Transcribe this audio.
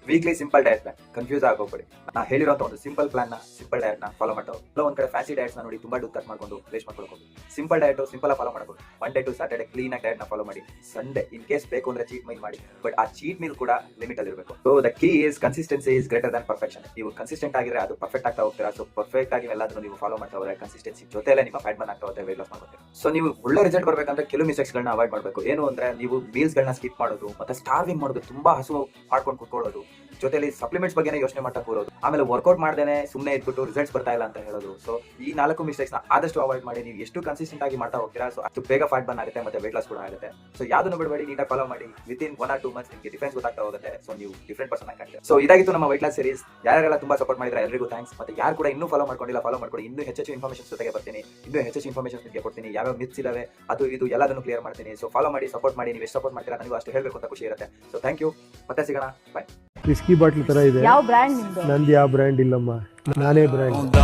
Weekly simple diet plan, confuse ಆಗೋಗ್ಬೇಡಿ. ನಾ ಹೇಳಿರೋಂಥ ಒಂದು ಸಿಂಪಲ್ ಪ್ಲಾನ್ ನ, ಸಿಂಪಲ್ ಡಯಟ್ ನ ಫಾಲೋ ಮಾಡ್ತಾವೆ. ಒಂದ್ ಕಡೆ ಫ್ಯಾನ್ಸಿ ಡಯಟ್ಸ್ ನೋಡಿ ತುಂಬಾ ದುಡ್ಡು ಕಟ್ ಮಾಡ್ಕೊಂಡು ವೇಸ್ಟ್ ಮಾಡ್ಕೊಳ್ಬಹುದು. ಸಿಂಪಲ್ ಡಯಟ್ ಸಿಂಪಲ್ ಫಾಲೋ ಮಾಡಬಹುದು. ಮಂಡೇ ಟು ಸ್ಯಾಟರ್ಡೆ ಕ್ಲೀನ್ ಆಗಿ ಡಯಟ್ ನ ಫಾಲೋ ಮಾಡಿ. ಸಂಡೇ ಇನ್ ಕೇಸ್ ಬೇಕು ಅಂದ್ರೆ ಚೀಟ್ ಮೀಲ್ ಮಾಡಿ, ಬಟ್ ಆ ಚೀಟ್ ಮೀಲ್ ಕೂಡ ಲಿಮಿಟ್ ಅಲ್ಲಿ ಇರಬೇಕು. So the key is consistency is greater than perfection. ನೀವು ಕನ್ಸಿಸ್ಟೆಂಟ್ ಆಗಿದ್ರೆ ಅದು ಪರ್ಫೆಕ್ಟ್ ಆಗ್ತಾ ಹೋಗ್ತೀರಾ. ಸೊ ಪರ್ಫೆಕ್ಟ್ ಆಗಿ ಎಲ್ಲಾದ್ರೂ ನೀವು ಫಾಲೋ ಮಾಡ್ತಾ ಹೋದ್ರೆ ಕನ್ಸಿಸ್ಟೆನ್ಸಿ ಜೊತೆಲೆ ನಿಮ್ಮ ಫ್ಯಾಟ್ ಬರ್ನ್ ಆಗ್ತಾ ಹೋಗುತ್ತೆ, ವೇಟ್ ಲಾಸ್ ಮಾಡ್ಕೊತೀರಾ. ಸೊ ನೀವು ಒಳ್ಳೆ ರಿಸಲ್ಟ್ ಬರ್ಬೇಕಂದ್ರೆ ಕೆಲವು ಮಿಸ್ಟೇಕ್ಸ್ ಗಳನ್ನ ಅವಾಯ್ಡ್ ಮಾಡಬೇಕು. ಏನು ಅಂದ್ರೆ ನೀವು ಮೀಲ್ಸ್ ಗಳನ್ನ ಸ್ಕಿಪ್ ಮಾಡೋದು, ಮತ್ತೆ ಸ್ಟಾರ್ವಿಂಗ್ ಮಾಡೋದು, ತುಂಬಾ ಹಸು ಮಾಡ್ಕೊಂಡು ಕುತ್ಕೊಳ್ಳೋದು, ಜೊತೆಲಿ ಸಪ್ಲಿಮೆಂಟ್ಸ್ ಬಗ್ಗೆ ಯೋಚನೆ ಮಾಡ್ತಾ ಕೂರೋದು, ಆಮೇಲೆ ವರ್ಕೌಟ್ ಮಾಡ್ದೇನೆ ಸುಮ್ಮನೆ ಇದ್ಬಿಟ್ಟು ರಿಸಲ್ಟ್ಸ್ ಬರ್ತಾ ಇಲ್ಲ ಅಂತ ಹೇಳೋದು. ಸೊ ಈ 4 ಮಿಸ್ಟೇಕ್ಸ್ ನ ಆದಷ್ಟು ಅವಾಯ್ಡ್ ಮಾಡಿ. ನೀವು ಎಷ್ಟು ಕನ್ಸಿಸ್ಟೆಂಟ್ ಆಗಿ ಮಾಡ್ತಾ ಹೋಗ್ತೀರಾ, ಸೊ ಅಷ್ಟು ಬೇಗ ಫ್ಯಾಟ್ ಬರ್ನ್ ಆಗುತ್ತೆ, ಮತ್ತೆ ವೇಟ್ ಲಾಸ್ ಕೂಡ ಆಗುತ್ತೆ. ಸೊ ಯಾವ್ದನ್ನು ಬಿಡಬೇಡಿ, ನೀಟಾಗಿ ಫಾಲೋ ಮಾಡಿ. ವಿತಿನ್ 1 or 2 months ನಿಮಗೆ ಡಿಫರೆನ್ಸ್ ಗೊತ್ತಾಗ್ತಾ ಹೋಗುತ್ತೆ. ಸೊ ನೀವು ಡಿಫರೆಂಟ್ ಪರ್ಸನ್ ಆಗ್ತೀರಾ. ಸೊ ಇದಾಗಿತ್ತು ನಮ್ಮ ವೇಟ್ ಲಾಸ್ ಸೀರೀಸ್. ಯಾರೆಲ್ಲ ತುಂಬಾ ಸಪೋರ್ಟ್ ಮಾಡಿದ್ರೆ ಎಲ್ಲರಿಗೂ ಥ್ಯಾಂಕ್ಸ್. ಮತ್ತೆ ಯಾರು ಕೂಡ ಇನ್ನೂ ಫಾಲೋ ಮಾಡ್ಕೊಂಡಿಲ್ಲ, ಫಾಲೋ ಮಾಡ್ಕೊಳ್ಳಿ. ಇನ್ನೂ ಹೆಚ್ಚು ಇನ್ಫಾರ್ಮೇಷನ್ ಜೊತೆಗೆ ಬರ್ತೀನಿ. ಇನ್ನೂ ಹೆಚ್ಚು ಇನ್ಫಾರ್ಮೇಷನ್ ನಿಮಗೆ ಕೊಡ್ತೀನಿ. ಯಾವ ಮಿತ್ಸ್ ಇದಾವೆ ಅದು ಇದು ಎಲ್ಲದನ್ನು ಕ್ಲಿಯರ್ ಮಾಡ್ತೀನಿ. ಸೊ ಫಾಲೋ ಮಾಡಿ, ಸಪೋರ್ಟ್ ಮಾಡಿ. ನೀವು ಎಷ್ಟು ಸಪೋರ್ಟ್ ಮಾಡ್ತೀರಾ ನನಗೂ ಅಷ್ಟು ಹೇಳಬೇಕು ಅಂತ ಖುಷಿ ಇರುತ್ತೆ. So thank you. ಮತ್ತೆ ಸಿಗೋಣ. ಬಾಯ್. ವಿಸ್ಕಿ ಬಾಟ್ಲ್ ತರ ಇದೆ. ಯಾವ ಬ್ರ್ಯಾಂಡ್ ನಿಮ್ದು? ನಂದು ಯಾವ ಬ್ರ್ಯಾಂಡ್ ಇಲ್ಲಮ್ಮ, ನಾನೇ ಬ್ರ್ಯಾಂಡ್.